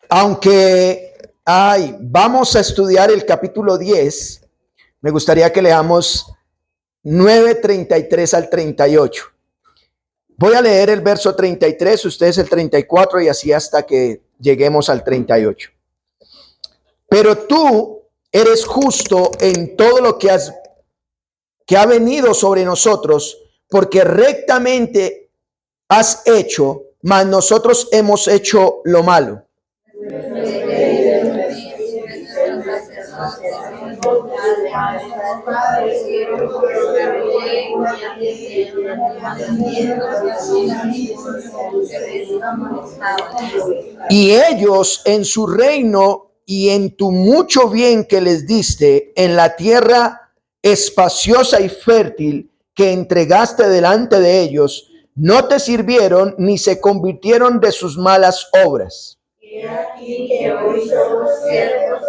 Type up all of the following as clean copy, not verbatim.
Aunque vamos a estudiar el capítulo 10, me gustaría que leamos 9:33 al 38. Voy a leer el verso 33, ustedes el 34 y así hasta que lleguemos al 38. Pero tú eres justo en todo lo que ha venido sobre nosotros, porque rectamente has hecho, mas nosotros hemos hecho lo malo. Y ellos en su reino y en tu mucho bien que les diste en la tierra espaciosa y fértil que entregaste delante de ellos, no te sirvieron ni se convirtieron de sus malas obras. Y aquí que hoy somos siervos,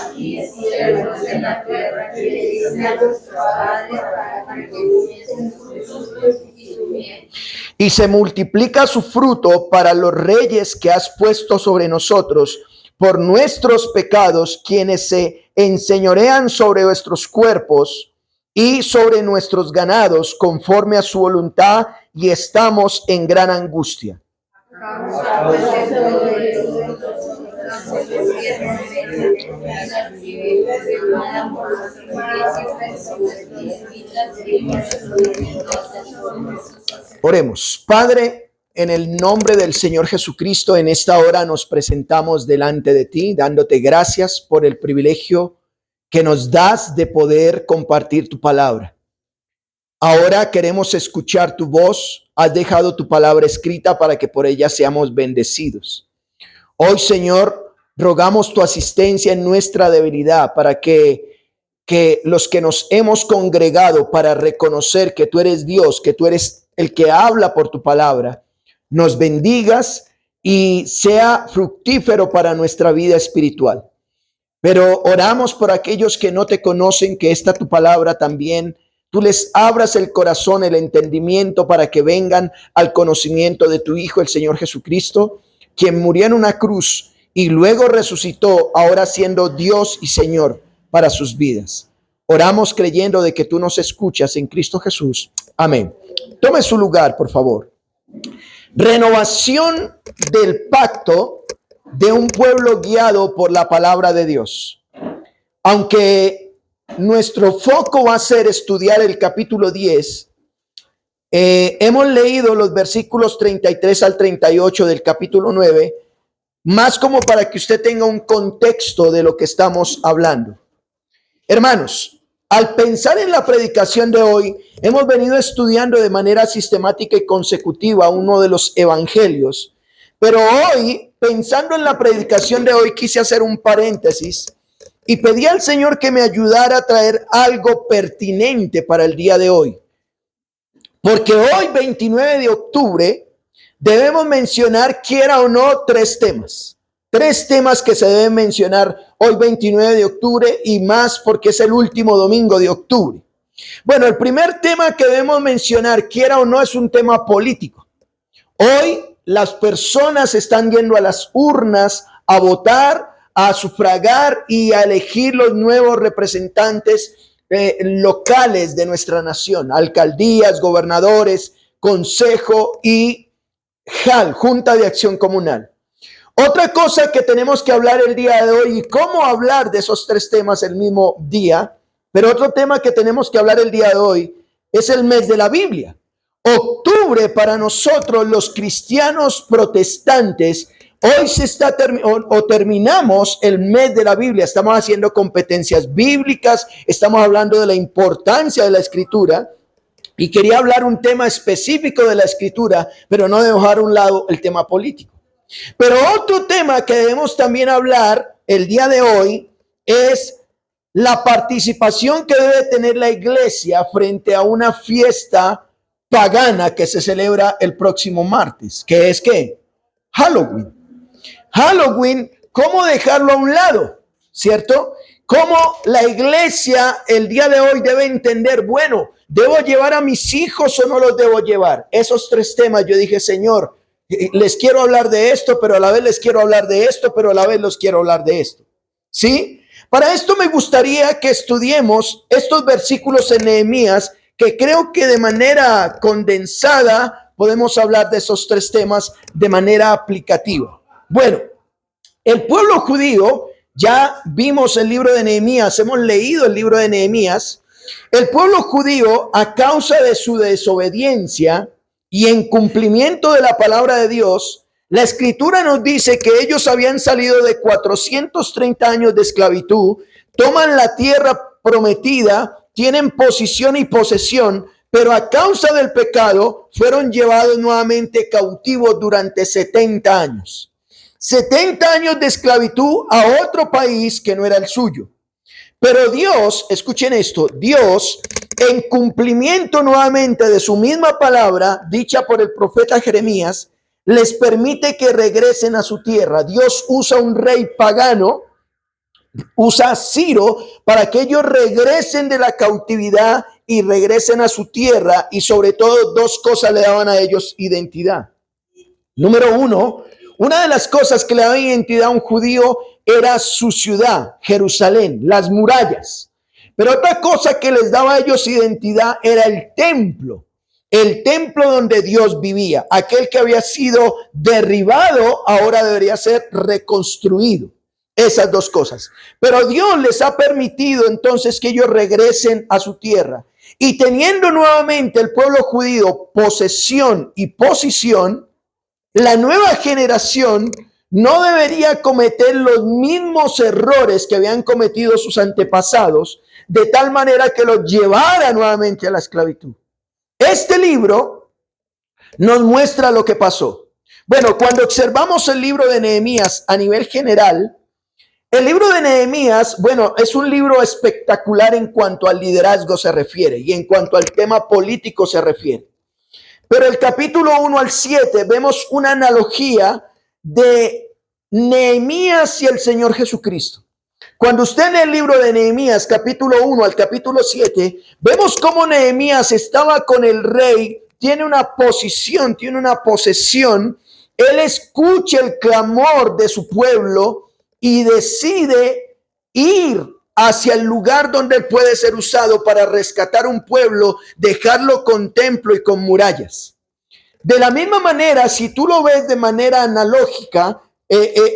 aquí siervos en la tierra que le diste a nuestros padres para que tuviesen sus frutos y su bien. Y se multiplica su fruto para los reyes que has puesto sobre nosotros por nuestros pecados, quienes se enseñorean sobre nuestros cuerpos y sobre nuestros ganados conforme a su voluntad, y estamos en gran angustia. Oremos. Padre, en el nombre del Señor Jesucristo, en esta hora nos presentamos delante de ti, dándote gracias por el privilegio que nos das de poder compartir tu palabra. Ahora queremos escuchar tu voz. Has dejado tu palabra escrita para que por ella seamos bendecidos. Hoy, Señor, rogamos tu asistencia en nuestra debilidad para que los que nos hemos congregado para reconocer que tú eres Dios, que tú eres el que habla por tu palabra, nos bendigas y sea fructífero para nuestra vida espiritual. Pero oramos por aquellos que no te conocen, que esta tu palabra también tú les abras el corazón, el entendimiento para que vengan al conocimiento de tu Hijo, el Señor Jesucristo, quien murió en una cruz y luego resucitó, ahora siendo Dios y Señor para sus vidas. Oramos creyendo de que tú nos escuchas en Cristo Jesús. Amén. Tome su lugar, por favor. Renovación del pacto de un pueblo guiado por la palabra de Dios. Aunque nuestro foco va a ser estudiar el capítulo 10. Hemos leído los versículos 33 al 38 del capítulo 9, más como para que usted tenga un contexto de lo que estamos hablando. Hermanos, al pensar en la predicación de hoy, hemos venido estudiando de manera sistemática y consecutiva uno de los evangelios, pero hoy, pensando en la predicación de hoy, quise hacer un paréntesis y pedí al Señor que me ayudara a traer algo pertinente para el día de hoy. Porque hoy, 29 de octubre, debemos mencionar, quiera o no, tres temas. Tres temas que se deben mencionar hoy, 29 de octubre, y más porque es el último domingo de octubre. Bueno, el primer tema que debemos mencionar, quiera o no, es un tema político. Hoy las personas están yendo a las urnas a votar, a sufragar y a elegir los nuevos representantes locales de nuestra nación, alcaldías, gobernadores, consejo y JAL, Junta de Acción Comunal. Otra cosa que tenemos que hablar el día de hoy, y cómo hablar de esos tres temas el mismo día, pero otro tema que tenemos que hablar el día de hoy es el mes de la Biblia. Octubre para nosotros los cristianos protestantes, hoy terminamos el mes de la Biblia. Estamos haciendo competencias bíblicas, estamos hablando de la importancia de la escritura y quería hablar un tema específico de la escritura, pero no dejar a un lado el tema político. Pero otro tema que debemos también hablar el día de hoy es la participación que debe tener la iglesia frente a una fiesta pagana que se celebra el próximo martes, que es ¿qué? Halloween. Halloween, ¿cómo dejarlo a un lado? ¿Cierto? ¿Cómo la iglesia el día de hoy debe entender, bueno, ¿debo llevar a mis hijos o no los debo llevar? Esos tres temas yo dije, Señor, Les quiero hablar de esto, pero a la vez les quiero hablar de esto, pero a la vez los quiero hablar de esto. ¿Sí? Para esto me gustaría que estudiemos estos versículos en Nehemías, que creo que de manera condensada podemos hablar de esos tres temas de manera aplicativa. Bueno, el pueblo judío, ya vimos el libro de Nehemías, hemos leído el libro de Nehemías. El pueblo judío, a causa de su desobediencia y en cumplimiento de la palabra de Dios, la escritura nos dice que ellos habían salido de 430 años de esclavitud, toman la tierra prometida, tienen posición y posesión, pero a causa del pecado fueron llevados nuevamente cautivos durante 70 años. 70 años de esclavitud a otro país que no era el suyo. Pero Dios, escuchen esto, Dios, en cumplimiento nuevamente de su misma palabra dicha por el profeta Jeremías, les permite que regresen a su tierra. Dios usa un rey pagano, usa a Ciro para que ellos regresen de la cautividad y regresen a su tierra, y sobre todo dos cosas le daban a ellos identidad. Número uno, una de las cosas que le daba identidad a un judío era su ciudad, Jerusalén, las murallas. Pero otra cosa que les daba a ellos identidad era el templo donde Dios vivía. Aquel que había sido derribado ahora debería ser reconstruido. Esas dos cosas. Pero Dios les ha permitido entonces que ellos regresen a su tierra. Y teniendo nuevamente el pueblo judío posesión y posición, la nueva generación no debería cometer los mismos errores que habían cometido sus antepasados, de tal manera que los llevara nuevamente a la esclavitud. Este libro nos muestra lo que pasó. Bueno, cuando observamos el libro de Nehemías a nivel general, el libro de Nehemías, bueno, es un libro espectacular en cuanto al liderazgo se refiere y en cuanto al tema político se refiere. Pero el capítulo 1 al 7 vemos una analogía de Nehemías y el Señor Jesucristo. Cuando usted lee el libro de Nehemías, capítulo 1 al capítulo 7, vemos cómo Nehemías estaba con el rey, tiene una posición, tiene una posesión. Él escucha el clamor de su pueblo y decide ir hacia el lugar donde él puede ser usado para rescatar un pueblo, dejarlo con templo y con murallas. De la misma manera, si tú lo ves de manera analógica,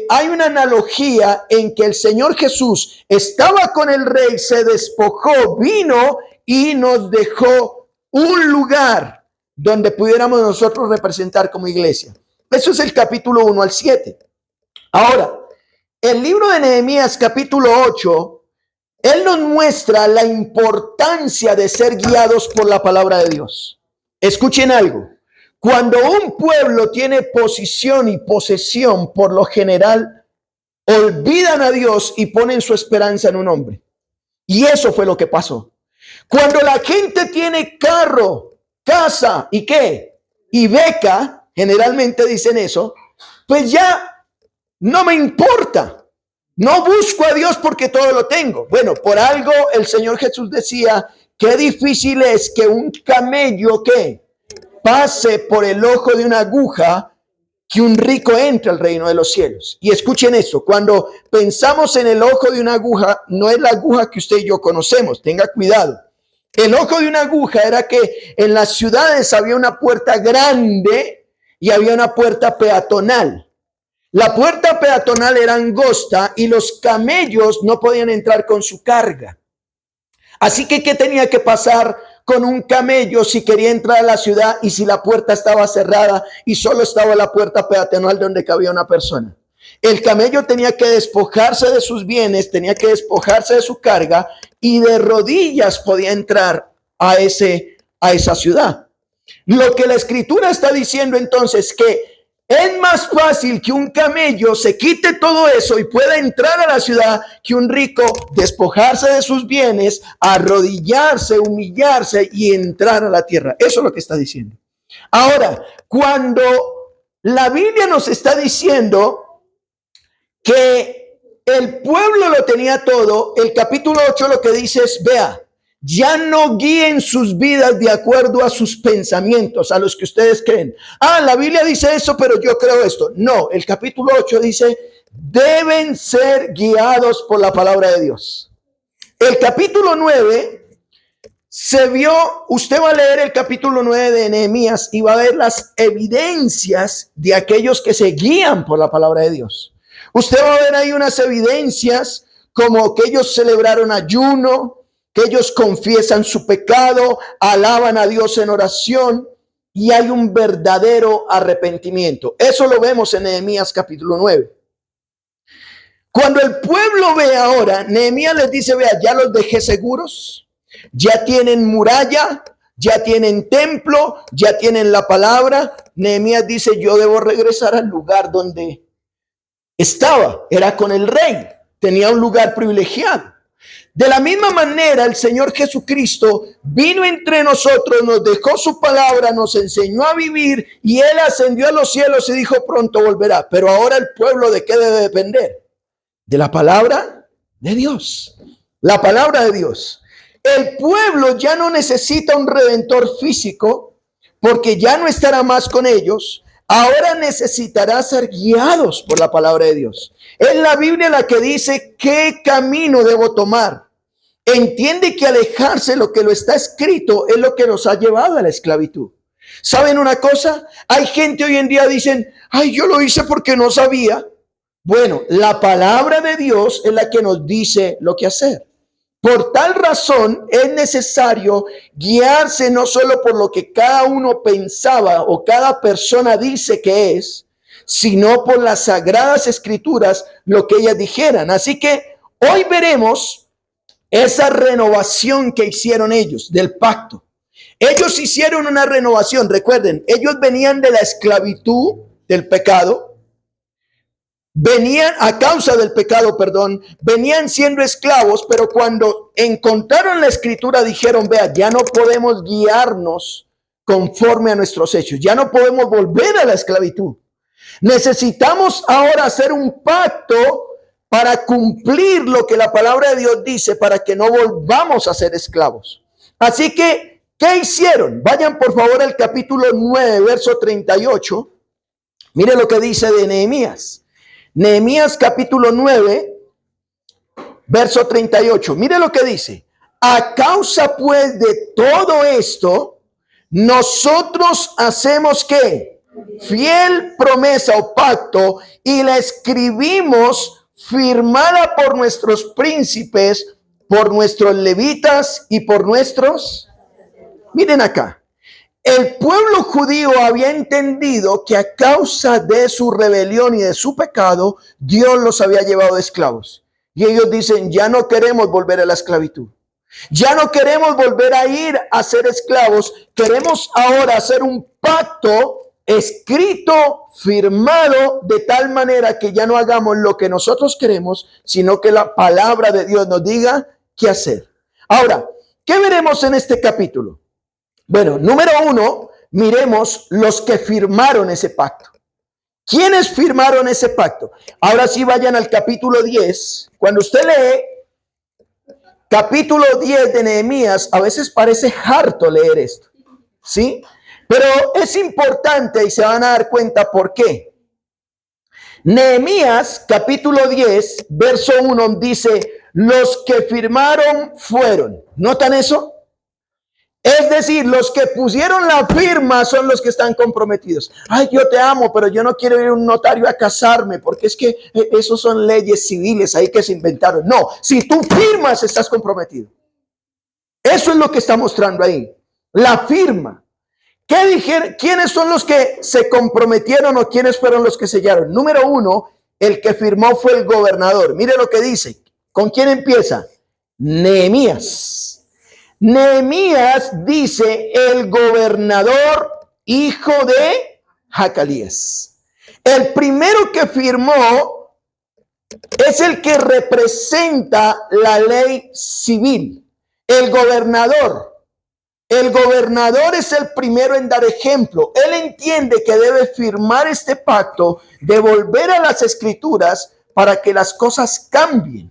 hay una analogía en que el Señor Jesús estaba con el rey, se despojó, vino y nos dejó un lugar donde pudiéramos nosotros representar como iglesia. Eso es el capítulo 1 al 7. Ahora, el libro de Nehemías, capítulo 8, él nos muestra la importancia de ser guiados por la palabra de Dios. Escuchen algo. Cuando un pueblo tiene posición y posesión, por lo general, olvidan a Dios y ponen su esperanza en un hombre. Y eso fue lo que pasó. Cuando la gente tiene carro, casa y ¿qué? Y beca, generalmente dicen eso, pues ya no me importa. No busco a Dios porque todo lo tengo. Bueno, por algo el Señor Jesús decía, qué difícil es que un camello, ¿qué? Pase por el ojo de una aguja, que un rico entre al reino de los cielos. Y escuchen eso, cuando pensamos en el ojo de una aguja, no es la aguja que usted y yo conocemos, tenga cuidado. El ojo de una aguja era que en las ciudades había una puerta grande y había una puerta peatonal. La puerta peatonal era angosta y los camellos no podían entrar con su carga. Así que, ¿qué tenía que pasar con un camello si quería entrar a la ciudad y si la puerta estaba cerrada y solo estaba la puerta peatonal donde cabía una persona? El camello tenía que despojarse de sus bienes, tenía que despojarse de su carga y de rodillas podía entrar a esa ciudad. Lo que la escritura está diciendo entonces que es más fácil que un camello se quite todo eso y pueda entrar a la ciudad que un rico despojarse de sus bienes, arrodillarse, humillarse y entrar a la tierra. Eso es lo que está diciendo. Ahora, cuando la Biblia nos está diciendo que el pueblo lo tenía todo, el capítulo 8 lo que dice es, vea, Ya no guíen sus vidas de acuerdo a sus pensamientos, a los que ustedes creen. La Biblia dice eso, pero yo creo esto. No, el capítulo 8 dice, deben ser guiados por la palabra de Dios. El capítulo 9 se vio, usted va a leer el capítulo 9 de Nehemías y va a ver las evidencias de aquellos que se guían por la palabra de Dios. Usted va a ver ahí unas evidencias como que ellos celebraron ayuno, que ellos confiesan su pecado, alaban a Dios en oración y hay un verdadero arrepentimiento. Eso lo vemos en Nehemías capítulo 9. Cuando el pueblo ve ahora, Nehemías les dice, vea, ya los dejé seguros, ya tienen muralla, ya tienen templo, ya tienen la palabra. Nehemías dice, yo debo regresar al lugar donde estaba, era con el rey, tenía un lugar privilegiado. De la misma manera, el Señor Jesucristo vino entre nosotros, nos dejó su palabra, nos enseñó a vivir y Él ascendió a los cielos y dijo pronto volverá. Pero ahora el pueblo, ¿de qué debe depender? De la palabra de Dios. La palabra de Dios. El pueblo ya no necesita un redentor físico porque ya no estará más con ellos. Ahora necesitará ser guiados por la palabra de Dios. Es la Biblia la que dice qué camino debo tomar. Entiende que alejarse de lo que lo está escrito es lo que nos ha llevado a la esclavitud. ¿Saben una cosa? Hay gente hoy en día dicen, yo lo hice porque no sabía. Bueno, la palabra de Dios es la que nos dice lo que hacer. Por tal razón es necesario guiarse no solo por lo que cada uno pensaba o cada persona dice que es, sino por las sagradas escrituras, lo que ellas dijeran. Así que hoy veremos esa renovación que hicieron ellos del pacto. Ellos hicieron una renovación. Recuerden, ellos venían de la esclavitud del pecado. Venían a causa del pecado, venían siendo esclavos, pero cuando encontraron la escritura dijeron, vea, ya no podemos guiarnos conforme a nuestros hechos, ya no podemos volver a la esclavitud. Necesitamos ahora hacer un pacto para cumplir lo que la palabra de Dios dice, para que no volvamos a ser esclavos. Así que, ¿qué hicieron? Vayan por favor al capítulo 9, verso 38. Mire lo que dice de Nehemías. Nehemías capítulo 9, verso 38. Mire lo que dice. A causa pues de todo esto, nosotros hacemos ¿qué? Fiel promesa o pacto y la escribimos firmada por nuestros príncipes, por nuestros levitas y por nuestros. Miren acá. El pueblo judío había entendido que a causa de su rebelión y de su pecado, Dios los había llevado de esclavos. Y ellos dicen, ya no queremos volver a la esclavitud. Ya no queremos volver a ir a ser esclavos. Queremos ahora hacer un pacto escrito, firmado, de tal manera que ya no hagamos lo que nosotros queremos, sino que la palabra de Dios nos diga qué hacer. Ahora, ¿qué veremos en este capítulo? Bueno, número 1, miremos los que firmaron ese pacto. ¿Quiénes firmaron ese pacto? Ahora sí vayan al capítulo 10. Cuando usted lee capítulo 10 de Nehemías, a veces parece harto leer esto, ¿sí? Pero es importante y se van a dar cuenta por qué. Nehemías capítulo 10, verso 1 dice, los que firmaron fueron. ¿Notan eso? Es decir, los que pusieron la firma son los que están comprometidos. Yo te amo, pero yo no quiero ir a un notario a casarme porque es que esos son leyes civiles ahí que se inventaron. No, si tú firmas estás comprometido. Eso es lo que está mostrando ahí. La firma. ¿Qué dijeron? ¿Quiénes son los que se comprometieron o quiénes fueron los que sellaron? Número 1, el que firmó fue el gobernador. Mire lo que dice. ¿Con quién empieza? Nehemías. Nehemías dice el gobernador, hijo de Jacalías. El primero que firmó es el que representa la ley civil, el gobernador. El gobernador es el primero en dar ejemplo. Él entiende que debe firmar este pacto, de volver a las escrituras para que las cosas cambien.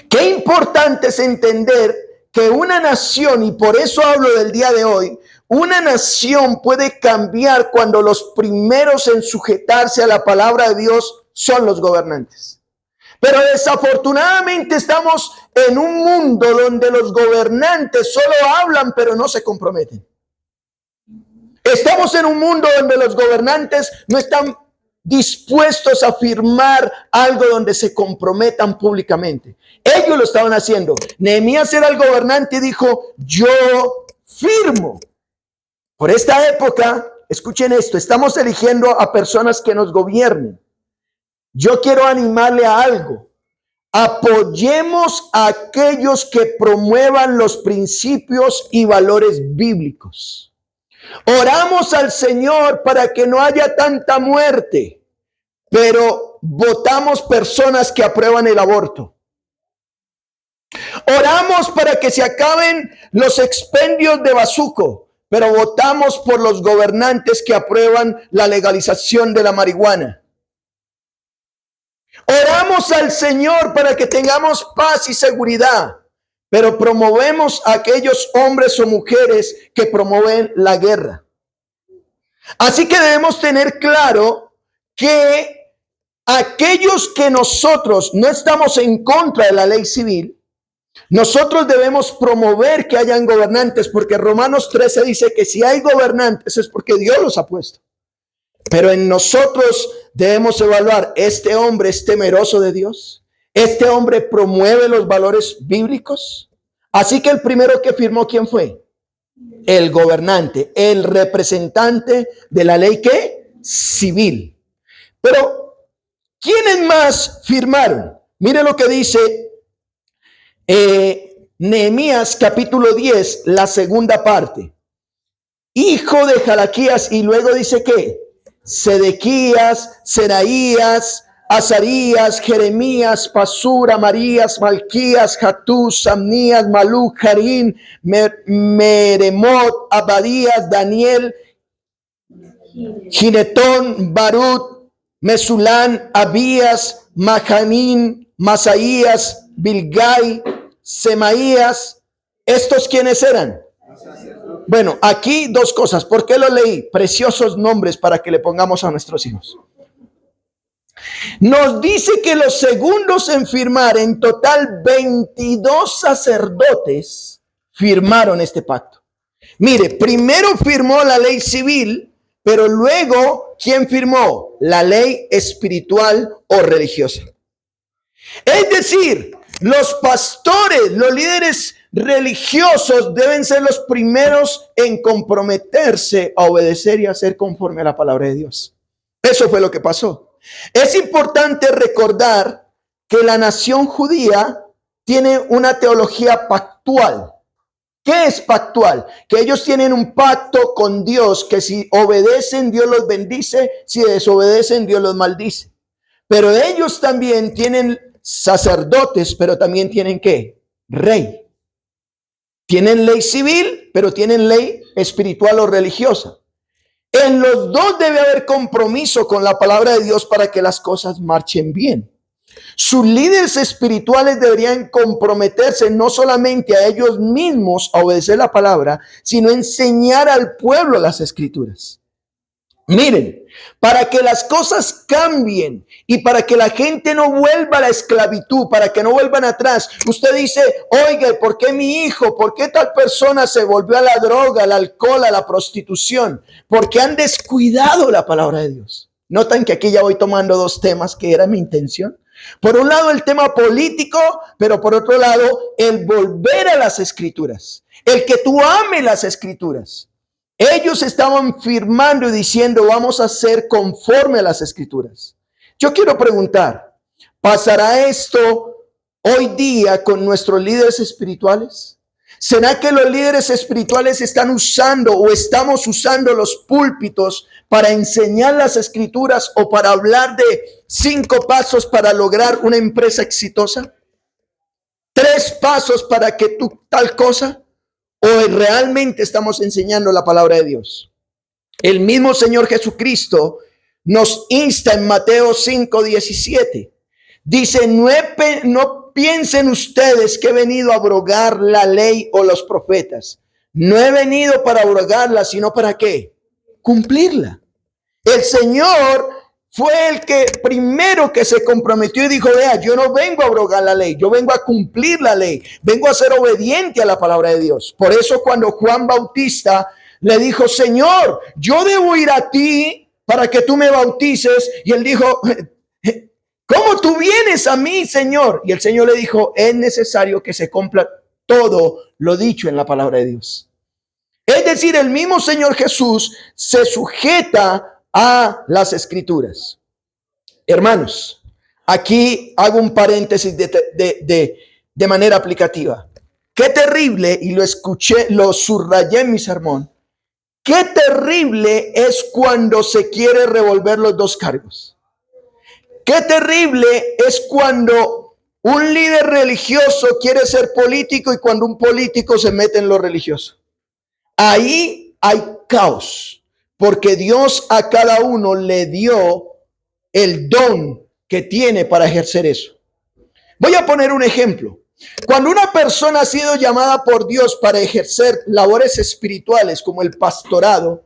Qué importante es entender que una nación, y por eso hablo del día de hoy, una nación puede cambiar cuando los primeros en sujetarse a la palabra de Dios son los gobernantes. Pero desafortunadamente estamos en un mundo donde los gobernantes solo hablan pero no se comprometen. Estamos en un mundo donde los gobernantes no están dispuestos a firmar algo donde se comprometan públicamente. Ellos lo estaban haciendo. Nehemías era el gobernante y dijo, yo firmo. Por esta época, escuchen esto, estamos eligiendo a personas que nos gobiernen. Yo quiero animarle a algo. Apoyemos a aquellos que promuevan los principios y valores bíblicos. Oramos al Señor para que no haya tanta muerte, pero votamos personas que aprueban el aborto. Oramos para que se acaben los expendios de bazuco, pero votamos por los gobernantes que aprueban la legalización de la marihuana. Oramos al Señor para que tengamos paz y seguridad, pero promovemos a aquellos hombres o mujeres que promueven la guerra. Así que debemos tener claro que aquellos que nosotros no estamos en contra de la ley civil, nosotros debemos promover que hayan gobernantes, porque Romanos 13 dice que si hay gobernantes es porque Dios los ha puesto. Pero en nosotros debemos evaluar, ¿este hombre es temeroso de Dios? ¿Este hombre promueve los valores bíblicos? Así que el primero que firmó, ¿quién fue? El gobernante, el representante de la ley, ¿qué? Civil. Pero, ¿quiénes más firmaron? Mire lo que dice Nehemías capítulo 10, la segunda parte. Hijo de Jalaquías, y luego dice ¿qué? Sedequías, Seraías, Azarías, Jeremías, Pasur, Amarías, Malquías, Hatús, Samnías, Maluk, Harín, Meremot, Abadías, Daniel, Ginetón, Barut, Mesulán, Abías, Mahanín, Masaías, Bilgai, Semaías. ¿Estos quiénes eran? Bueno, aquí dos cosas. ¿Por qué lo leí? Preciosos nombres para que le pongamos a nuestros hijos. Nos dice que los segundos en firmar, en total 22 sacerdotes firmaron este pacto. Mire, primero firmó la ley civil, pero luego, ¿quién firmó? La ley espiritual o religiosa. Es decir, los pastores, los líderes religiosos deben ser los primeros en comprometerse a obedecer y a hacer conforme a la palabra de Dios. Eso fue lo que pasó. Es importante recordar que la nación judía tiene una teología pactual. ¿Qué es pactual? Que ellos tienen un pacto con Dios, que si obedecen, Dios los bendice, si desobedecen, Dios los maldice. Pero ellos también tienen sacerdotes, pero también tienen ¿qué? Rey. Tienen ley civil, pero tienen ley espiritual o religiosa. En los dos debe haber compromiso con la palabra de Dios para que las cosas marchen bien. Sus líderes espirituales deberían comprometerse no solamente a ellos mismos a obedecer la palabra, sino enseñar al pueblo las escrituras. Miren, para que las cosas cambien y para que la gente no vuelva a la esclavitud, para que no vuelvan atrás, usted dice, oiga, ¿por qué mi hijo? ¿Por qué tal persona se volvió a la droga, al alcohol, a la prostitución? Porque han descuidado la palabra de Dios. Notan que aquí ya voy tomando dos temas que era mi intención. Por un lado el tema político, pero por otro lado el volver a las escrituras, el que tú ames las escrituras. Ellos estaban firmando y diciendo, vamos a ser conforme a las escrituras. Yo quiero preguntar, ¿pasará esto hoy día con nuestros líderes espirituales? ¿Será que los líderes espirituales están usando o estamos usando los púlpitos para enseñar las escrituras o para hablar de 5 pasos para lograr una empresa exitosa? 3 pasos para que tú tal cosa. ¿O realmente estamos enseñando la palabra de Dios? El mismo Señor Jesucristo nos insta en Mateo 5:17. Dice, no piensen ustedes que he venido a abrogar la ley o los profetas. No he venido para abrogarla, sino para ¿qué? Cumplirla. El Señor fue el que primero que se comprometió y dijo, vea, yo no vengo a abrogar la ley, yo vengo a cumplir la ley, vengo a ser obediente a la palabra de Dios. Por eso cuando Juan Bautista le dijo, Señor, yo debo ir a ti para que tú me bautices. Y él dijo, ¿cómo tú vienes a mí, Señor? Y el Señor le dijo, es necesario que se cumpla todo lo dicho en la palabra de Dios. Es decir, el mismo Señor Jesús se sujeta a las Escrituras. Hermanos, aquí hago un paréntesis de manera aplicativa. Qué terrible, y lo escuché, lo subrayé en mi sermón, qué terrible es cuando se quiere revolver los dos cargos. Qué terrible es cuando un líder religioso quiere ser político y cuando un político se mete en lo religioso. Ahí hay caos, porque Dios a cada uno le dio el don que tiene para ejercer eso. Voy a poner un ejemplo. Cuando una persona ha sido llamada por Dios para ejercer labores espirituales como el pastorado,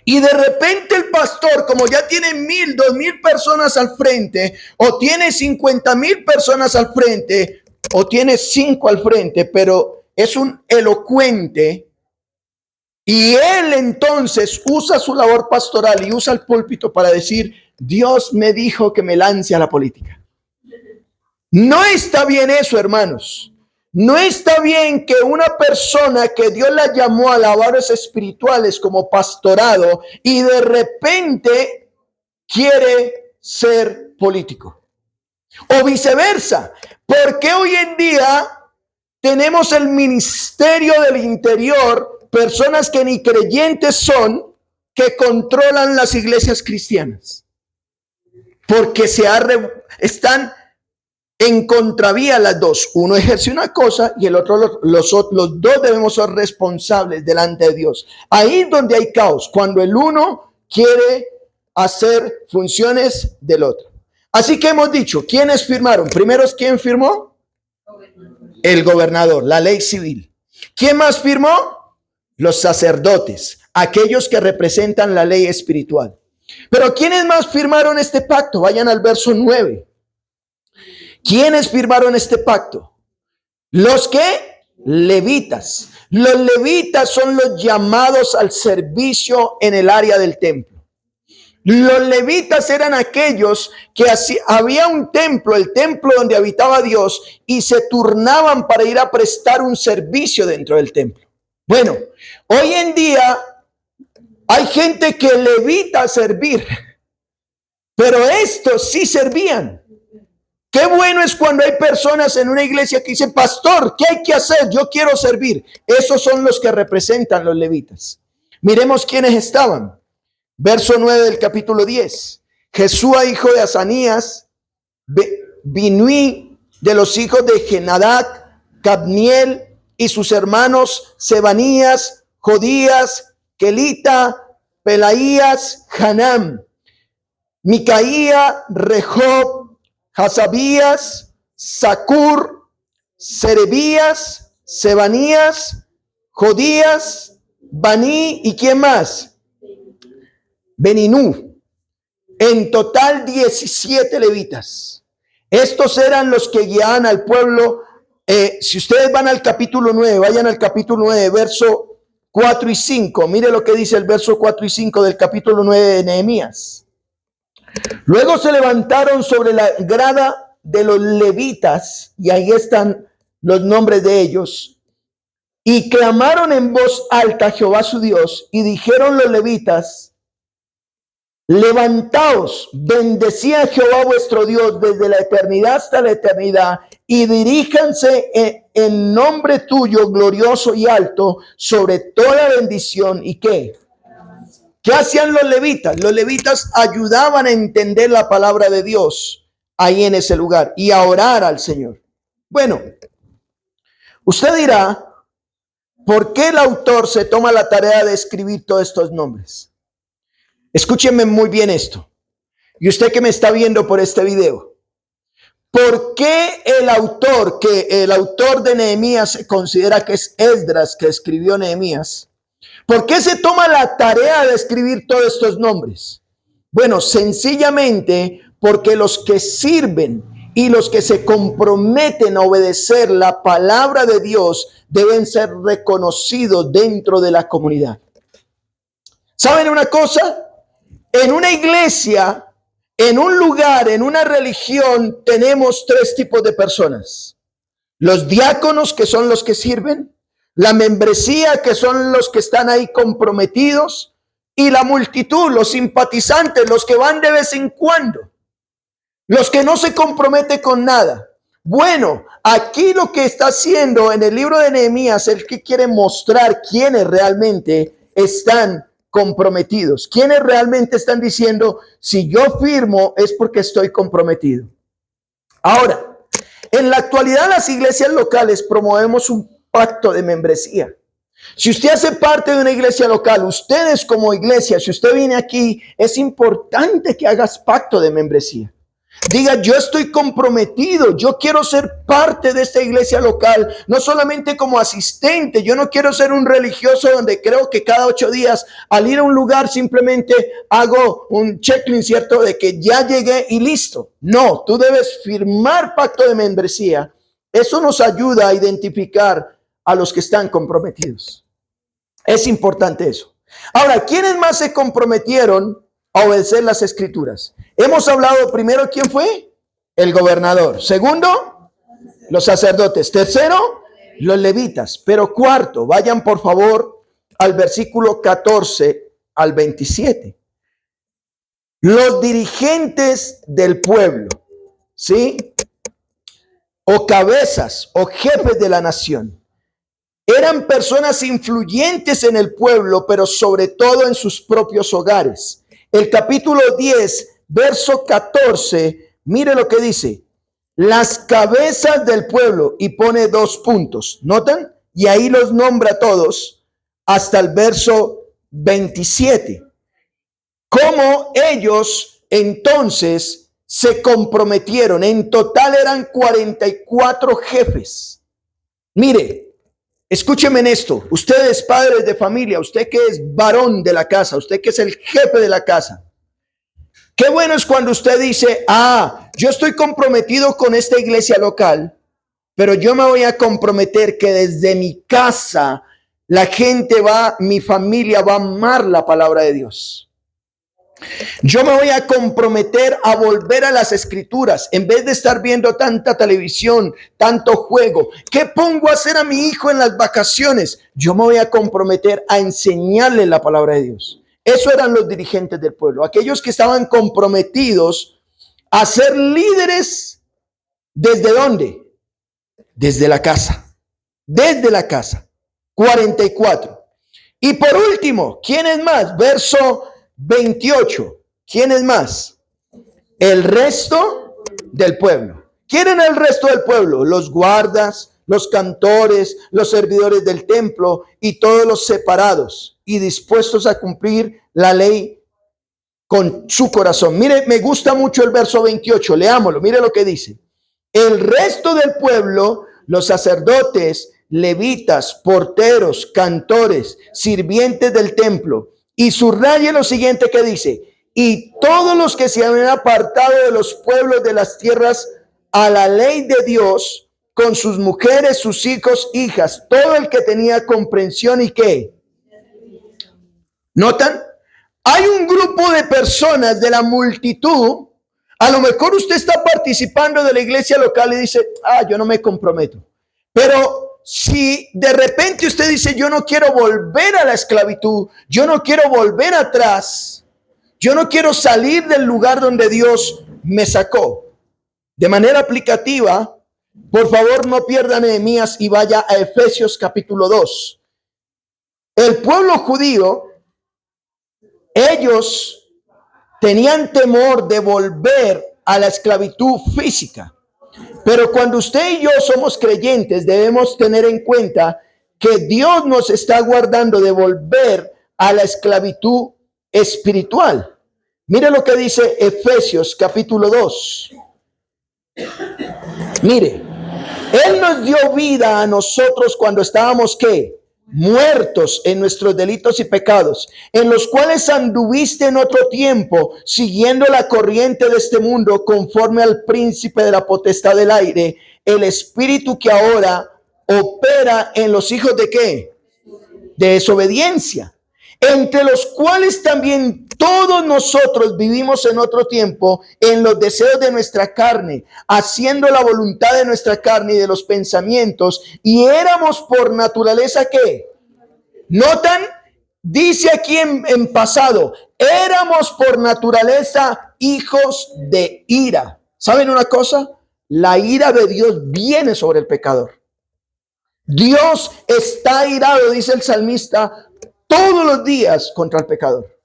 y de repente el pastor, como ya tiene 1,000, 2,000 personas al frente, o tiene 50,000 personas al frente, o tiene 5 al frente, pero es un elocuente, y él entonces usa su labor pastoral y usa el púlpito para decir, Dios me dijo que me lance a la política. No está bien eso, hermanos. No está bien que una persona que Dios la llamó a labores espirituales como pastorado y de repente quiere ser político. O viceversa. Porque hoy en día tenemos el ministerio del interior, personas que ni creyentes son, que controlan las iglesias cristianas. Porque están en contravía las dos. Uno ejerce una cosa y el otro, los dos debemos ser responsables delante de Dios. Ahí es donde hay caos, cuando el uno quiere hacer funciones del otro. Así que hemos dicho, ¿quiénes firmaron? Primero, ¿quién firmó? El gobernador, la ley civil. ¿Quién más firmó? Los sacerdotes, aquellos que representan la ley espiritual. Pero ¿quiénes más firmaron este pacto? Vayan al verso 9. ¿Quiénes firmaron este pacto? ¿Los qué? Levitas. Los levitas son los llamados al servicio en el área del templo. Los levitas eran aquellos que había un templo, el templo donde habitaba Dios, y se turnaban para ir a prestar un servicio dentro del templo. Bueno, hoy en día hay gente que levita servir, pero estos sí servían. Qué bueno es cuando hay personas en una iglesia que dicen, pastor, ¿qué hay que hacer? Yo quiero servir. Esos son los que representan los levitas. Miremos quiénes estaban. Verso 9 del capítulo 10. Jesúa, hijo de Asanías, Binui, de los hijos de Genadac, Cadmiel y sus hermanos Sebanías, Jodías, Kelita, Pelaías, Hanam, Micaía, Rehob, Hasabías, Sacur, Serebías, Sebanías, Jodías, Baní y ¿quién más? Beninú. En total 17 levitas. Estos eran los que guiaban al pueblo. Si ustedes van al capítulo 9, vayan al capítulo 9, verso 4 y 5. Mire lo que dice el verso 4 y 5 del capítulo 9 de Nehemías. Luego se levantaron sobre la grada de los levitas, y ahí están los nombres de ellos, y clamaron en voz alta a Jehová su Dios, y dijeron los levitas, levantaos, bendecid a Jehová vuestro Dios desde la eternidad hasta la eternidad, y diríjanse en nombre tuyo glorioso y alto sobre toda bendición. ¿Y qué? ¿Qué hacían los levitas? Los levitas ayudaban a entender la palabra de Dios ahí en ese lugar y a orar al Señor. Bueno, usted dirá, ¿por qué el autor se toma la tarea de escribir todos estos nombres? Escúchenme muy bien esto. Y usted que me está viendo por este video, ¿Por qué el autor de Nehemías se considera que es Esdras, que escribió Nehemías? ¿Por qué se toma la tarea de escribir todos estos nombres? Bueno, sencillamente porque los que sirven y los que se comprometen a obedecer la palabra de Dios deben ser reconocidos dentro de la comunidad. ¿Saben una cosa? En una iglesia, en un lugar, en una religión, tenemos tres tipos de personas. Los diáconos, que son los que sirven, la membresía, que son los que están ahí comprometidos, y la multitud, los simpatizantes, los que van de vez en cuando, los que no se comprometen con nada. Bueno, aquí lo que está haciendo en el libro de Nehemías, el que quiere mostrar quiénes realmente están comprometidos, quiénes realmente están diciendo, si yo firmo es porque estoy comprometido. Ahora, en la actualidad las iglesias locales promovemos un pacto de membresía. Si usted hace parte de una iglesia local, ustedes como iglesia, si usted viene aquí, es importante que hagas pacto de membresía. Diga, yo estoy comprometido, yo quiero ser parte de esta iglesia local, no solamente como asistente. Yo no quiero ser un religioso donde creo que cada 8 días al ir a un lugar simplemente hago un checklist, ¿cierto? De que ya llegué y listo. No, tú debes firmar pacto de membresía. Eso nos ayuda a identificar a los que están comprometidos. Es importante eso. Ahora, ¿quiénes más se comprometieron a obedecer las escrituras? Hemos hablado primero, ¿quién fue? El gobernador. Segundo, los sacerdotes. Tercero, los levitas. Pero cuarto, vayan por favor al versículo 14 al 27. Los dirigentes del pueblo, ¿sí? O cabezas o jefes de la nación. Eran personas influyentes en el pueblo, pero sobre todo en sus propios hogares. El capítulo 10, verso 14, mire lo que dice. Las cabezas del pueblo, y pone 2 puntos. ¿Notan? Y ahí los nombra todos hasta el verso 27. Cómo ellos entonces se comprometieron. En total eran 44 jefes. Mire. Escúcheme en esto, ustedes padres de familia, usted que es varón de la casa, usted que es el jefe de la casa. Qué bueno es cuando usted dice, yo estoy comprometido con esta iglesia local, pero yo me voy a comprometer que desde mi casa la gente mi familia va a amar la palabra de Dios. Yo me voy a comprometer a volver a las escrituras en vez de estar viendo tanta televisión, tanto juego. ¿Qué pongo a hacer a mi hijo en las vacaciones? Yo me voy a comprometer a enseñarle la palabra de Dios. Eso eran los dirigentes del pueblo, aquellos que estaban comprometidos a ser líderes. ¿Desde dónde? Desde la casa. Desde la casa. 44. Y por último, ¿quién es más? Verso 28. ¿Quién es más? El resto del pueblo. ¿Quién era el resto del pueblo? Los guardas, los cantores, los servidores del templo y todos los separados y dispuestos a cumplir la ley con su corazón. Mire, me gusta mucho el verso 28. Leámoslo. Mire lo que dice. El resto del pueblo, los sacerdotes, levitas, porteros, cantores, sirvientes del templo. Y subraye lo siguiente que dice, y todos los que se habían apartado de los pueblos de las tierras a la ley de Dios, con sus mujeres, sus hijos, hijas, todo el que tenía comprensión y qué. ¿Notan? Hay un grupo de personas de la multitud, a lo mejor usted está participando de la iglesia local y dice, yo no me comprometo. Pero si de repente usted dice, yo no quiero volver a la esclavitud, yo no quiero volver atrás, yo no quiero salir del lugar donde Dios me sacó. De manera aplicativa, por favor no pierda Nehemías y vaya a Efesios capítulo 2. El pueblo judío, ellos tenían temor de volver a la esclavitud física. Pero cuando usted y yo somos creyentes, debemos tener en cuenta que Dios nos está guardando de volver a la esclavitud espiritual. Mire lo que dice Efesios capítulo 2. Mire, Él nos dio vida a nosotros cuando estábamos, ¿qué? Muertos en nuestros delitos y pecados, en los cuales anduviste en otro tiempo, siguiendo la corriente de este mundo, conforme al príncipe de la potestad del aire, el espíritu que ahora opera en los hijos de ¿qué? De desobediencia, entre los cuales también todos nosotros vivimos en otro tiempo en los deseos de nuestra carne, haciendo la voluntad de nuestra carne y de los pensamientos, y éramos por naturaleza ¿qué? Notan, dice aquí en pasado, éramos por naturaleza hijos de ira. ¿Saben una cosa? La ira de Dios viene sobre el pecador. Dios está irado, dice el salmista, todos los días contra el pecador.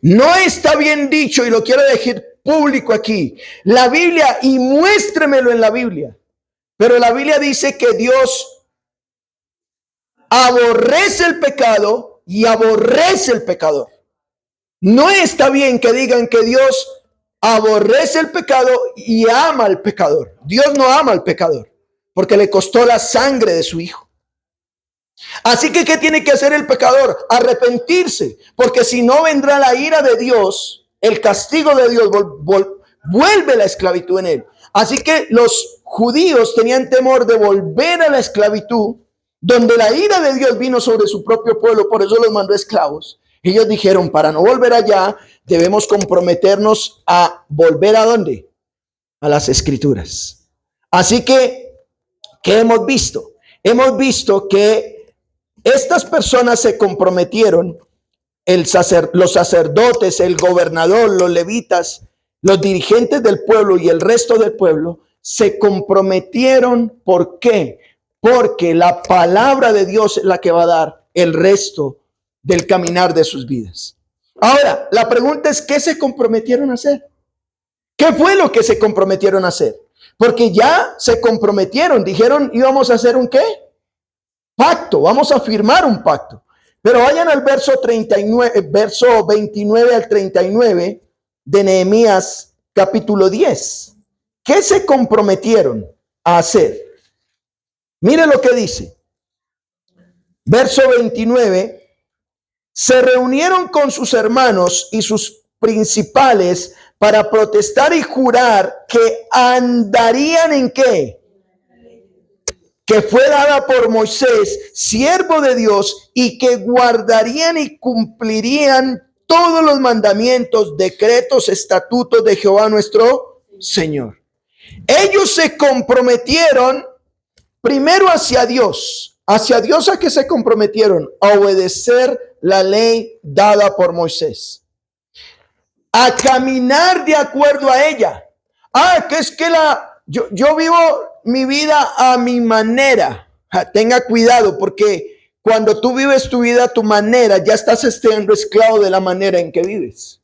No está bien dicho, y lo quiero decir público aquí, la Biblia, y muéstremelo en la Biblia, pero la Biblia dice que Dios aborrece el pecado y aborrece el pecador. No está bien que digan que Dios aborrece el pecado y ama al pecador. Dios no ama al pecador porque le costó la sangre de su hijo. Así que, ¿qué tiene que hacer el pecador? Arrepentirse, porque si no vendrá la ira de Dios, el castigo de Dios vuelve la esclavitud en él. Así que los judíos tenían temor de volver a la esclavitud, donde la ira de Dios vino sobre su propio pueblo, por eso los mandó esclavos. Ellos dijeron, para no volver allá, debemos comprometernos a volver ¿a dónde? A las escrituras. Así que, ¿qué hemos visto? Hemos visto que estas personas se comprometieron, los sacerdotes, el gobernador, los levitas, los dirigentes del pueblo y el resto del pueblo se comprometieron. ¿Por qué? Porque la palabra de Dios es la que va a dar el resto del caminar de sus vidas. Ahora, la pregunta es, ¿qué se comprometieron a hacer? ¿Qué fue lo que se comprometieron a hacer? Porque ya se comprometieron, dijeron, íbamos a hacer un ¿qué? Pacto, vamos a firmar un pacto. Pero vayan al verso 39, verso 29 al 39 de Nehemías capítulo 10. ¿Qué se comprometieron a hacer? Mire lo que dice. Verso 29. Se reunieron con sus hermanos y sus principales para protestar y jurar que andarían en ¿qué? Que fue dada por Moisés, siervo de Dios, y que guardarían y cumplirían todos los mandamientos, decretos, estatutos de Jehová nuestro Señor. Ellos se comprometieron primero hacia Dios. ¿Hacia Dios a qué se comprometieron? A obedecer la ley dada por Moisés. A caminar de acuerdo a ella. Que es que yo vivo mi vida a mi manera. Tenga cuidado, porque cuando tú vives tu vida a tu manera, ya estás siendo esclavo de la manera en que vives.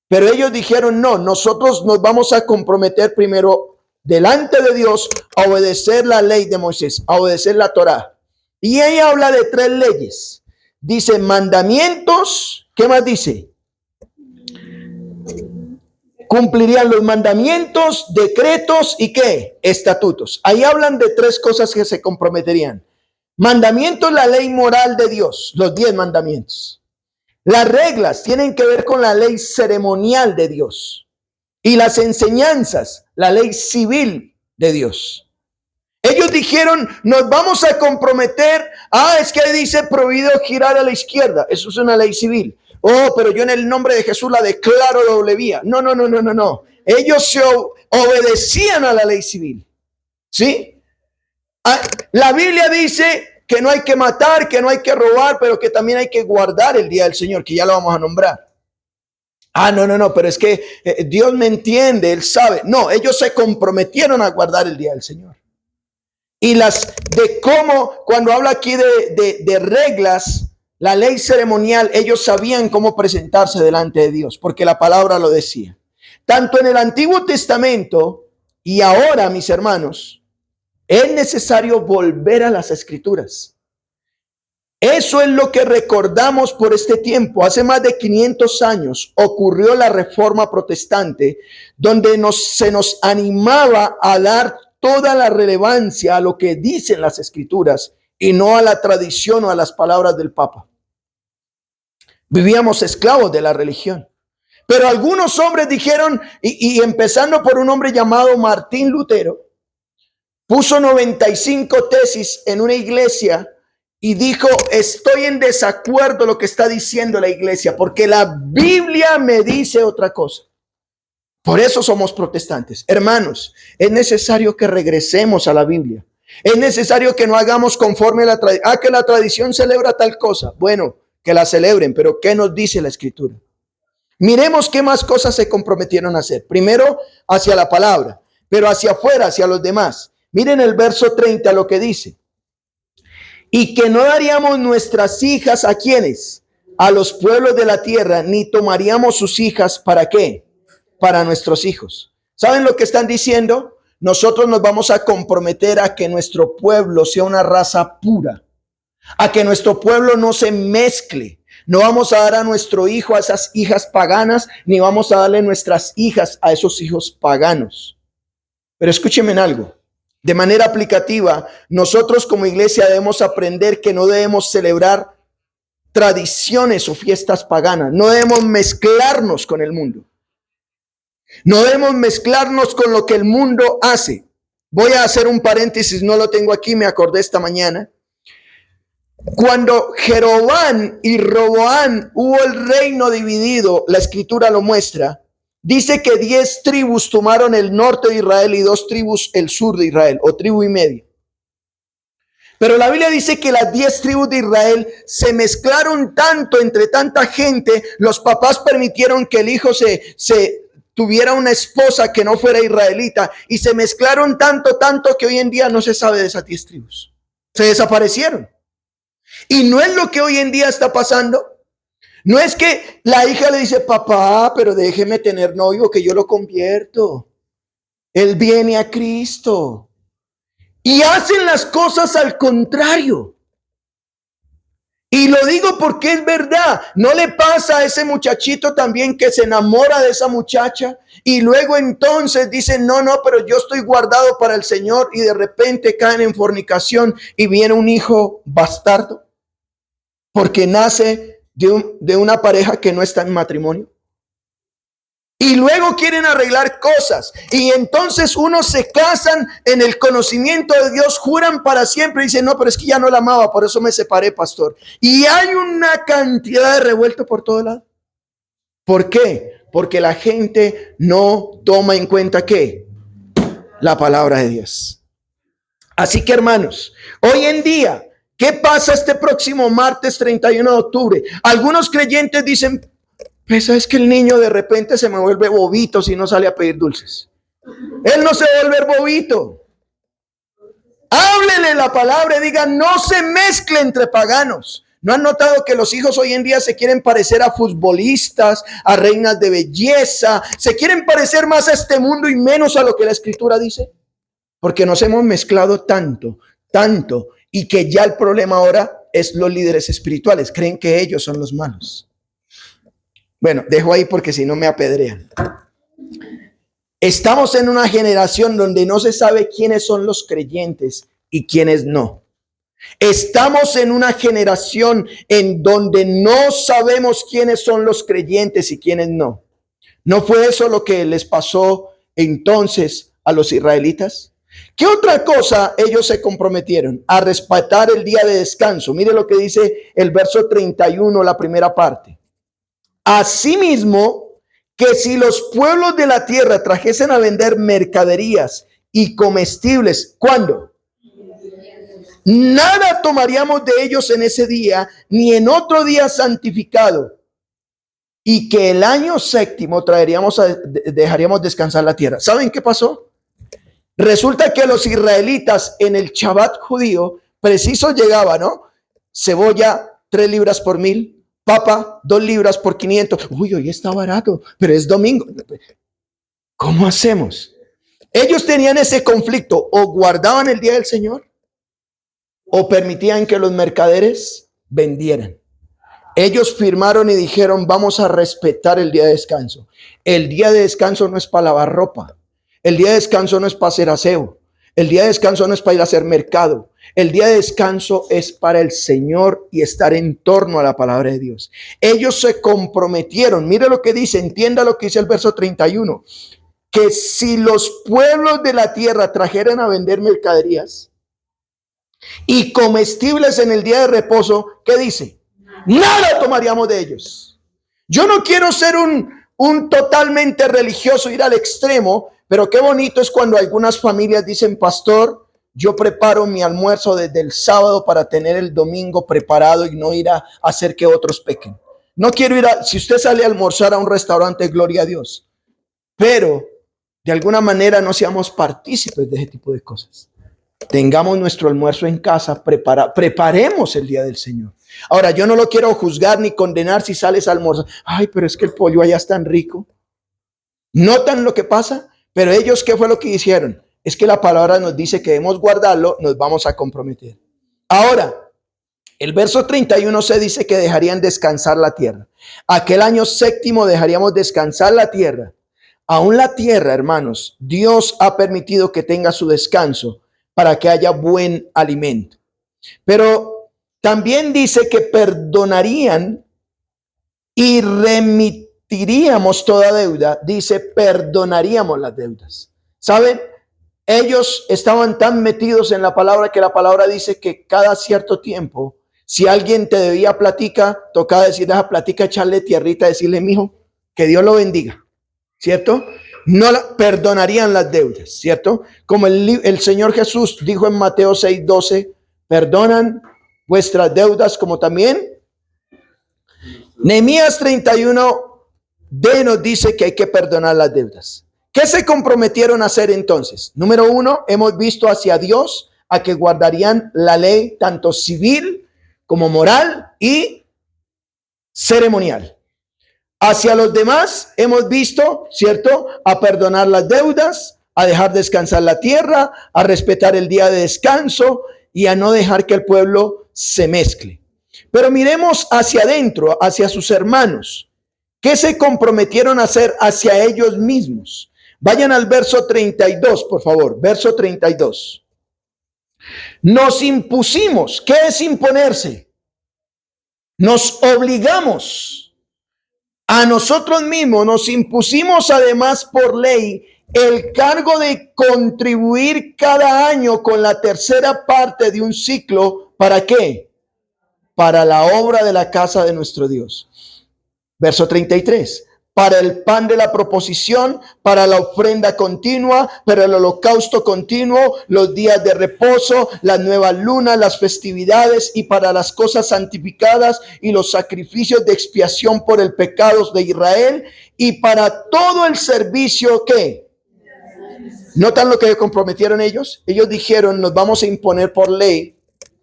Pero ellos dijeron, no, nosotros nos vamos a comprometer primero delante de Dios a obedecer la ley de Moisés, a obedecer la Torá. Y ella habla de 3 leyes. Dice mandamientos. ¿Qué más dice? Cumplirían los mandamientos, decretos y ¿qué? Estatutos. Ahí hablan de 3 cosas que se comprometerían. Mandamientos, la ley moral de Dios, los 10 mandamientos. Las reglas tienen que ver con la ley ceremonial de Dios. Y las enseñanzas, la ley civil de Dios. Ellos dijeron, nos vamos a comprometer. Es que dice prohibido girar a la izquierda. Eso es una ley civil. Pero yo en el nombre de Jesús la declaro doble vía. No. Ellos se obedecían a la ley civil. ¿Sí? La Biblia dice que no hay que matar, que no hay que robar, pero que también hay que guardar el día del Señor, que ya lo vamos a nombrar. No, pero es que Dios me entiende, Él sabe. No, ellos se comprometieron a guardar el día del Señor. Y de cómo, cuando habla aquí de reglas, la ley ceremonial, ellos sabían cómo presentarse delante de Dios, porque la palabra lo decía. Tanto en el Antiguo Testamento y ahora, mis hermanos, es necesario volver a las Escrituras. Eso es lo que recordamos por este tiempo. Hace más de 500 años ocurrió la Reforma Protestante, donde se nos animaba a dar toda la relevancia a lo que dicen las Escrituras y no a la tradición o a las palabras del Papa. Vivíamos esclavos de la religión. Pero algunos hombres dijeron, y empezando por un hombre llamado Martín Lutero, puso 95 tesis en una iglesia y dijo: estoy en desacuerdo lo que está diciendo la iglesia, porque la Biblia me dice otra cosa. Por eso somos protestantes. Hermanos, es necesario que regresemos a la Biblia. Es necesario que no hagamos conforme a la tradición. Que la tradición celebra tal cosa. Bueno, que la celebren, pero ¿qué nos dice la Escritura? Miremos qué más cosas se comprometieron a hacer. Primero, hacia la palabra, pero hacia afuera, hacia los demás. Miren el verso 30, lo que dice. Y que no daríamos nuestras hijas a quienes, a los pueblos de la tierra, ni tomaríamos sus hijas. ¿Para qué? Para nuestros hijos. ¿Saben lo que están diciendo? Nosotros nos vamos a comprometer a que nuestro pueblo sea una raza pura, a que nuestro pueblo no se mezcle. No vamos a dar a nuestro hijo a esas hijas paganas, ni vamos a darle nuestras hijas a esos hijos paganos. Pero escúchenme en algo. De manera aplicativa, nosotros como iglesia debemos aprender que no debemos celebrar tradiciones o fiestas paganas. No debemos mezclarnos con el mundo. No debemos mezclarnos con lo que el mundo hace. Voy a hacer un paréntesis, no lo tengo aquí, me acordé esta mañana. Cuando Jeroboam y Roboam hubo el reino dividido, la escritura lo muestra. Dice que 10 tribus tomaron el norte de Israel y 2 tribus el sur de Israel, o tribu y media. Pero la Biblia dice que las 10 tribus de Israel se mezclaron tanto entre tanta gente, los papás permitieron que el hijo se tuviera una esposa que no fuera israelita, y se mezclaron tanto que hoy en día no se sabe de esas 10 tribus. Se desaparecieron. Y no es lo que hoy en día está pasando. No es que la hija le dice: papá, pero déjeme tener novio que yo lo convierto. Él viene a Cristo. Y hacen las cosas al contrario. Y lo digo porque es verdad. ¿No le pasa a ese muchachito también que se enamora de esa muchacha? Y luego entonces dicen: no, pero yo estoy guardado para el Señor. Y de repente caen en fornicación y viene un hijo bastardo. Porque nace de una pareja que no está en matrimonio. Y luego quieren arreglar cosas. Y entonces unos se casan en el conocimiento de Dios, juran para siempre y dicen: no, pero es que ya no la amaba, por eso me separé, pastor. Y hay una cantidad de revuelto por todo lado. ¿Por qué? Porque la gente no toma en cuenta ¿qué? La palabra de Dios. Así que, hermanos, hoy en día, ¿qué pasa este próximo martes 31 de octubre? Algunos creyentes dicen: pues es que el niño de repente se me vuelve bobito si no sale a pedir dulces. Él no se va a volver bobito. Háblele la palabra y diga: no se mezcle entre paganos. ¿No han notado que los hijos hoy en día se quieren parecer a futbolistas, a reinas de belleza? Se quieren parecer más a este mundo y menos a lo que la escritura dice. Porque nos hemos mezclado tanto, y que ya el problema ahora es los líderes espirituales. Creen que ellos son los malos. Bueno, dejo ahí porque si no me apedrean. Estamos en una generación donde no se sabe quiénes son los creyentes y quiénes no. Estamos en una generación en donde no sabemos quiénes son los creyentes y quiénes no. ¿No fue eso lo que les pasó entonces a los israelitas? ¿Qué otra cosa ellos se comprometieron? A respetar el día de descanso. Mire lo que dice el verso 31, la primera parte. Asimismo, que si los pueblos de la tierra trajesen a vender mercaderías y comestibles, ¿cuándo? Nada tomaríamos de ellos en ese día, ni en otro día santificado. Y que el año séptimo dejaríamos descansar la tierra. ¿Saben qué pasó? Resulta que los israelitas en el Shabbat judío, preciso llegaba, ¿no? Cebolla, 3 libras por 1000. Papa, 2 libras por 500. Uy, hoy está barato, pero es domingo. ¿Cómo hacemos? Ellos tenían ese conflicto. O guardaban el día del Señor, o permitían que los mercaderes vendieran. Ellos firmaron y dijeron, vamos a respetar el día de descanso. El día de descanso no es para lavar ropa. El día de descanso no es para hacer aseo. El día de descanso no es para ir a hacer mercado. El día de descanso es para el Señor y estar en torno a la palabra de Dios. Ellos se comprometieron. Mire lo que dice, entienda lo que dice el verso 31. Que si los pueblos de la tierra trajeran a vender mercaderías y comestibles en el día de reposo, ¿qué dice? Nada tomaríamos de ellos. Yo no quiero ser un totalmente religioso, ir al extremo, pero qué bonito es cuando algunas familias dicen, pastor, yo preparo mi almuerzo desde el sábado para tener el domingo preparado y no ir a hacer que otros pequen. No quiero ir si usted sale a almorzar a un restaurante, gloria a Dios, pero de alguna manera no seamos partícipes de ese tipo de cosas. Tengamos nuestro almuerzo en casa, preparemos el día del Señor. Ahora, yo no lo quiero juzgar ni condenar si sales a almorzar. Ay, pero es que el pollo allá es tan rico. ¿Notan lo que pasa? Pero ellos, ¿qué fue lo que hicieron? Es que la palabra nos dice que debemos guardarlo, nos vamos a comprometer. Ahora, el verso 31 se dice que dejarían descansar la tierra. Aquel año séptimo dejaríamos descansar la tierra. Aún la tierra, hermanos, Dios ha permitido que tenga su descanso para que haya buen alimento. Pero también dice que perdonarían y remitiríamos toda deuda. Dice, perdonaríamos las deudas. ¿Saben? Ellos estaban tan metidos en la palabra que la palabra dice que cada cierto tiempo, si alguien te debía platica, tocaba decirle a esa platica, echarle tierrita, decirle, mijo, que Dios lo bendiga. ¿Cierto? No perdonarían las deudas, ¿cierto? Como el Señor Jesús dijo en Mateo 6:12, perdonan vuestras deudas como también. Nehemías 31:d nos dice que hay que perdonar las deudas. ¿Qué se comprometieron a hacer entonces? Número 1, hemos visto hacia Dios a que guardarían la ley tanto civil como moral y ceremonial. Hacia los demás hemos visto, ¿cierto? A perdonar las deudas, a dejar descansar la tierra, a respetar el día de descanso y a no dejar que el pueblo se mezcle. Pero miremos hacia adentro, hacia sus hermanos. ¿Qué se comprometieron a hacer hacia ellos mismos? Vayan al verso 32, por favor. Verso 32. Nos impusimos. ¿Qué es imponerse? Nos obligamos. A nosotros mismos nos impusimos además por ley el cargo de contribuir cada año con la tercera parte de un ciclo. ¿Para qué? Para la obra de la casa de nuestro Dios. Verso 33. Para el pan de la proposición, para la ofrenda continua, para el holocausto continuo, los días de reposo, las nuevas lunas, las festividades y para las cosas santificadas y los sacrificios de expiación por el pecado de Israel y para todo el servicio que... ¿Notan lo que comprometieron ellos? Ellos dijeron, nos vamos a imponer por ley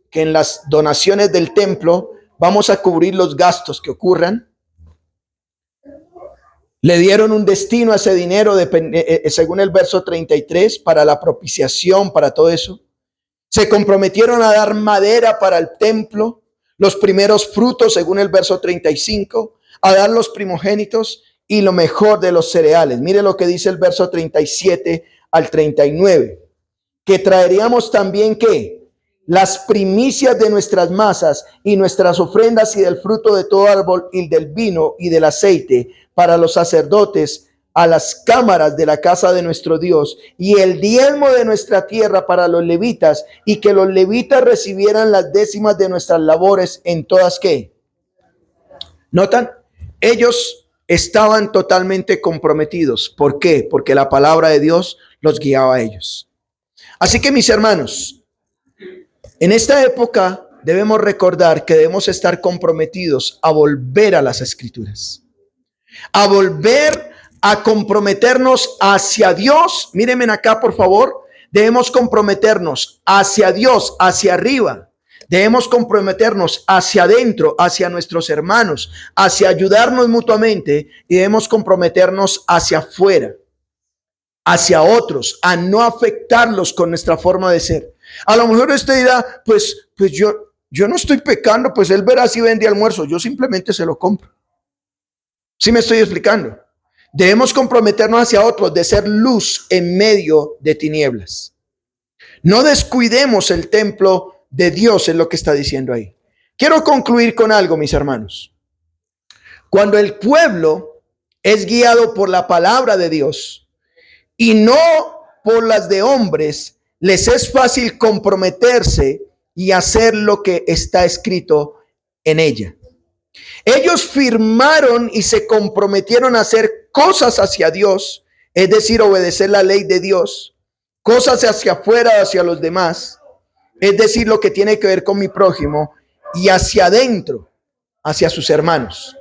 que en las donaciones del templo vamos a cubrir los gastos que ocurran. Le dieron un destino a ese dinero, según el verso 33, para la propiciación, para todo eso. Se comprometieron a dar madera para el templo, los primeros frutos, según el verso 35, a dar los primogénitos y lo mejor de los cereales. Mire lo que dice el verso 37 al 39. Que traeríamos también, ¿qué? Las primicias de nuestras masas y nuestras ofrendas y del fruto de todo árbol y del vino y del aceite para los sacerdotes a las cámaras de la casa de nuestro Dios y el diezmo de nuestra tierra para los levitas y que los levitas recibieran las décimas de nuestras labores en todas ¿qué? ¿Notan? Ellos estaban totalmente comprometidos. ¿Por qué? Porque la palabra de Dios los guiaba a ellos. Así que mis hermanos, en esta época debemos recordar que debemos estar comprometidos a volver a las Escrituras, a volver a comprometernos hacia Dios. Mírenme acá, por favor. Debemos comprometernos hacia Dios, hacia arriba. Debemos comprometernos hacia adentro, hacia nuestros hermanos, hacia ayudarnos mutuamente y debemos comprometernos hacia afuera, hacia otros, a no afectarlos con nuestra forma de ser. A lo mejor usted dirá, pues yo no estoy pecando, pues él verá si vende almuerzo, yo simplemente se lo compro. ¿Sí me estoy explicando? Debemos comprometernos hacia otros de ser luz en medio de tinieblas. No descuidemos el templo de Dios, es lo que está diciendo ahí. Quiero concluir con algo, mis hermanos. Cuando el pueblo es guiado por la palabra de Dios y no por las de hombres, les es fácil comprometerse y hacer lo que está escrito en ella. Ellos firmaron y se comprometieron a hacer cosas hacia Dios, es decir, obedecer la ley de Dios, cosas hacia afuera, hacia los demás, es decir, lo que tiene que ver con mi prójimo, y hacia adentro, hacia sus hermanos.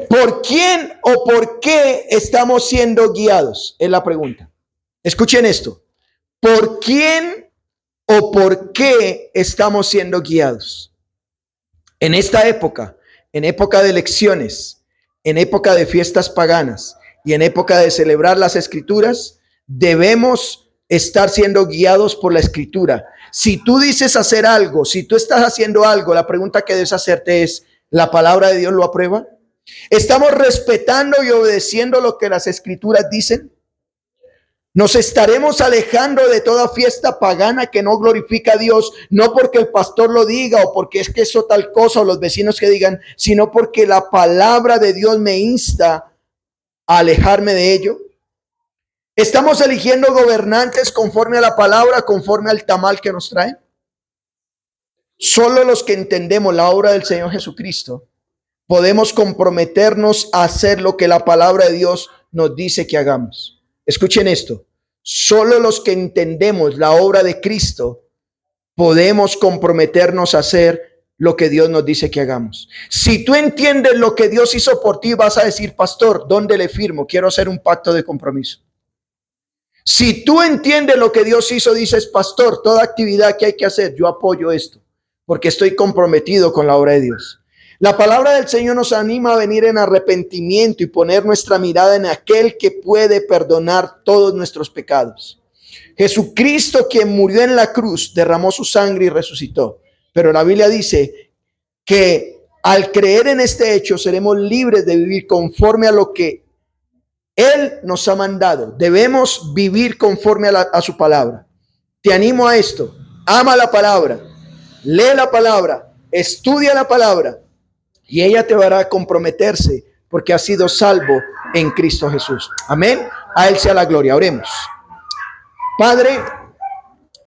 ¿Por quién o por qué estamos siendo guiados? Es la pregunta. Escuchen esto. ¿Por quién o por qué estamos siendo guiados? En esta época, en época de elecciones, en época de fiestas paganas y en época de celebrar las escrituras, debemos estar siendo guiados por la escritura. Si tú dices hacer algo, si tú estás haciendo algo, la pregunta que debes hacerte es, ¿la palabra de Dios lo aprueba? ¿Estamos respetando y obedeciendo lo que las escrituras dicen? Nos estaremos alejando de toda fiesta pagana que no glorifica a Dios, no porque el pastor lo diga o porque es que eso tal cosa o los vecinos que digan, sino porque la palabra de Dios me insta a alejarme de ello. ¿Estamos eligiendo gobernantes conforme a la palabra, conforme al tamal que nos traen? Solo los que entendemos la obra del Señor Jesucristo podemos comprometernos a hacer lo que la palabra de Dios nos dice que hagamos. Escuchen esto. Solo los que entendemos la obra de Cristo podemos comprometernos a hacer lo que Dios nos dice que hagamos. Si tú entiendes lo que Dios hizo por ti, vas a decir, pastor, ¿dónde le firmo? Quiero hacer un pacto de compromiso. Si tú entiendes lo que Dios hizo, dices, pastor, toda actividad que hay que hacer, yo apoyo esto, porque estoy comprometido con la obra de Dios. La palabra del Señor nos anima a venir en arrepentimiento y poner nuestra mirada en aquel que puede perdonar todos nuestros pecados. Jesucristo, quien murió en la cruz, derramó su sangre y resucitó. Pero la Biblia dice que al creer en este hecho seremos libres de vivir conforme a lo que Él nos ha mandado. Debemos vivir conforme a su palabra. Te animo a esto. Ama la palabra, lee la palabra, estudia la palabra. Y ella te hará comprometerse porque has sido salvo en Cristo Jesús. Amén. A Él sea la gloria. Oremos. Padre,